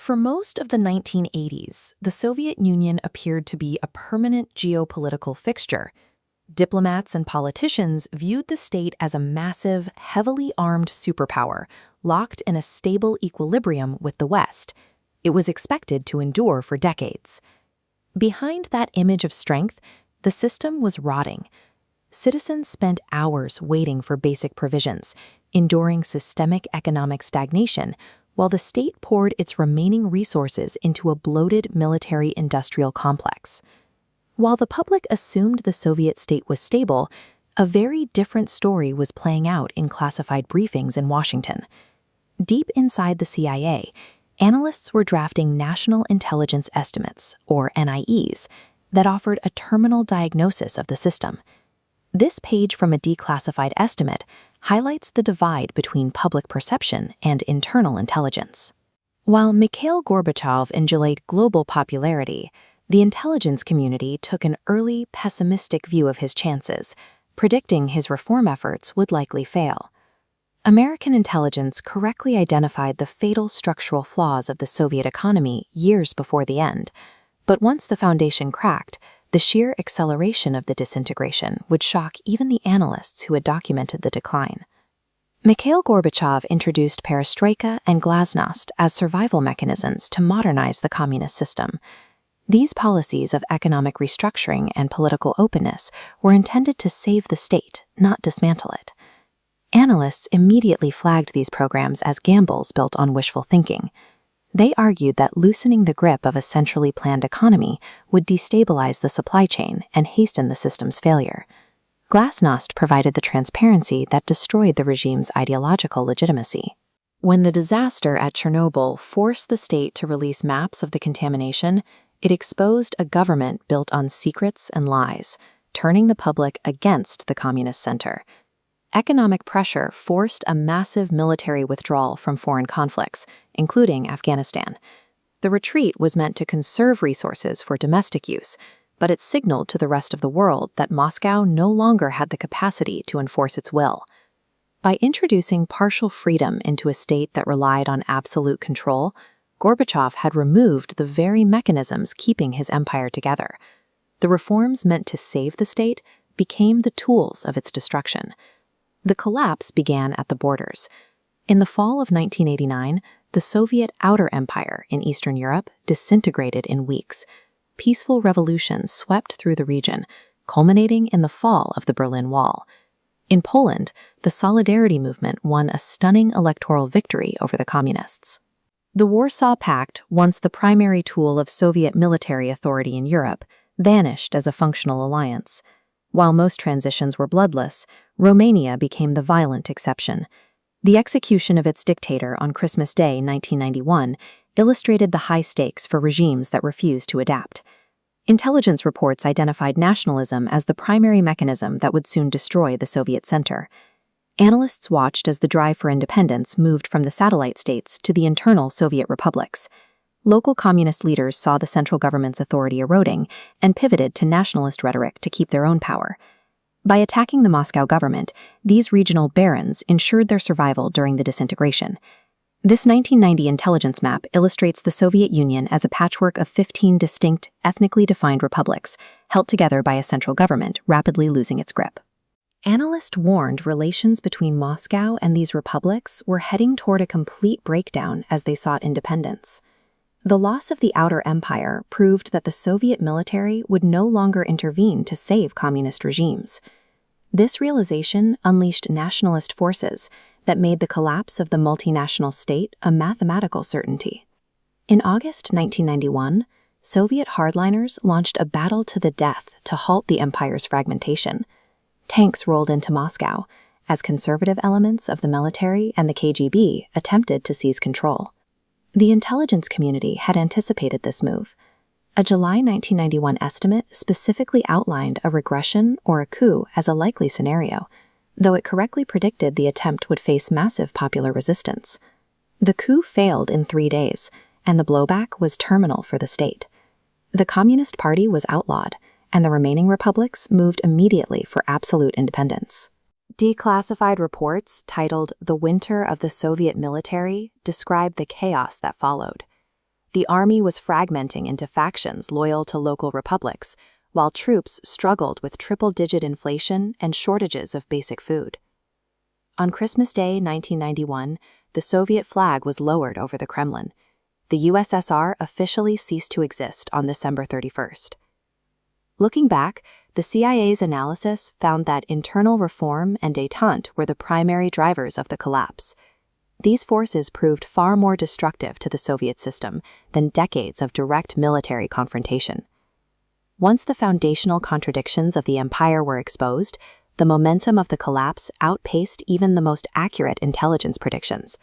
For most of the 1980s, the Soviet Union appeared to be a permanent geopolitical fixture. Diplomats and politicians viewed the state as a massive, heavily armed superpower, locked in a stable equilibrium with the West. It was expected to endure for decades. Behind that image of strength, the system was rotting. Citizens spent hours waiting for basic provisions, enduring systemic economic stagnation, while the state poured its remaining resources into a bloated military-industrial complex. While the public assumed the Soviet state was stable, a very different story was playing out in classified briefings in Washington. Deep inside the CIA, analysts were drafting national intelligence estimates, or NIEs, that offered a terminal diagnosis of the system. This page from a declassified estimate highlights the divide between public perception and internal intelligence. While Mikhail Gorbachev enjoyed global popularity, the intelligence community took an early, pessimistic view of his chances, predicting his reform efforts would likely fail. American intelligence correctly identified the fatal structural flaws of the Soviet economy years before the end, but once the foundation cracked, the sheer acceleration of the disintegration would shock even the analysts who had documented the decline. Mikhail Gorbachev introduced perestroika and glasnost as survival mechanisms to modernize the communist system. These policies of economic restructuring and political openness were intended to save the state, not dismantle it. Analysts immediately flagged these programs as gambles built on wishful thinking. They argued that loosening the grip of a centrally planned economy would destabilize the supply chain and hasten the system's failure. Glasnost provided the transparency that destroyed the regime's ideological legitimacy. When the disaster at Chernobyl forced the state to release maps of the contamination, it exposed a government built on secrets and lies, turning the public against the communist center. Economic pressure forced a massive military withdrawal from foreign conflicts, including Afghanistan. The retreat was meant to conserve resources for domestic use, but it signaled to the rest of the world that Moscow no longer had the capacity to enforce its will. By introducing partial freedom into a state that relied on absolute control, Gorbachev had removed the very mechanisms keeping his empire together. The reforms meant to save the state became the tools of its destruction. The collapse began at the borders. In the fall of 1989, the Soviet Outer Empire in Eastern Europe disintegrated in weeks. Peaceful revolutions swept through the region, culminating in the fall of the Berlin Wall. In Poland, the Solidarity movement won a stunning electoral victory over the communists. The Warsaw Pact, once the primary tool of Soviet military authority in Europe, vanished as a functional alliance. While most transitions were bloodless, Romania became the violent exception. The execution of its dictator on Christmas Day 1991 illustrated the high stakes for regimes that refused to adapt. Intelligence reports identified nationalism as the primary mechanism that would soon destroy the Soviet center. Analysts watched as the drive for independence moved from the satellite states to the internal Soviet republics. Local communist leaders saw the central government's authority eroding and pivoted to nationalist rhetoric to keep their own power. By attacking the Moscow government, these regional barons ensured their survival during the disintegration. This 1990 intelligence map illustrates the Soviet Union as a patchwork of 15 distinct, ethnically defined republics, held together by a central government rapidly losing its grip. Analysts warned relations between Moscow and these republics were heading toward a complete breakdown as they sought independence. The loss of the Outer Empire proved that the Soviet military would no longer intervene to save communist regimes. This realization unleashed nationalist forces that made the collapse of the multinational state a mathematical certainty. In August 1991, Soviet hardliners launched a battle to the death to halt the empire's fragmentation. Tanks rolled into Moscow as conservative elements of the military and the KGB attempted to seize control. The intelligence community had anticipated this move. A July 1991 estimate specifically outlined a regression or a coup as a likely scenario, though it correctly predicted the attempt would face massive popular resistance. The coup failed in 3 days, and the blowback was terminal for the state. The Communist Party was outlawed, and the remaining republics moved immediately for absolute independence. Declassified reports titled "The Winter of the Soviet Military" describe the chaos that followed. The army was fragmenting into factions loyal to local republics, while troops struggled with triple-digit inflation and shortages of basic food. On Christmas Day 1991, the Soviet flag was lowered over the Kremlin. The USSR officially ceased to exist on December 31st. Looking back, the CIA's analysis found that internal reform and détente were the primary drivers of the collapse. These forces proved far more destructive to the Soviet system than decades of direct military confrontation. Once the foundational contradictions of the empire were exposed, the momentum of the collapse outpaced even the most accurate intelligence predictions.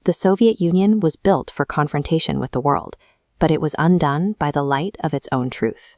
The Soviet Union was built for confrontation with the world, but it was undone by the light of its own truth.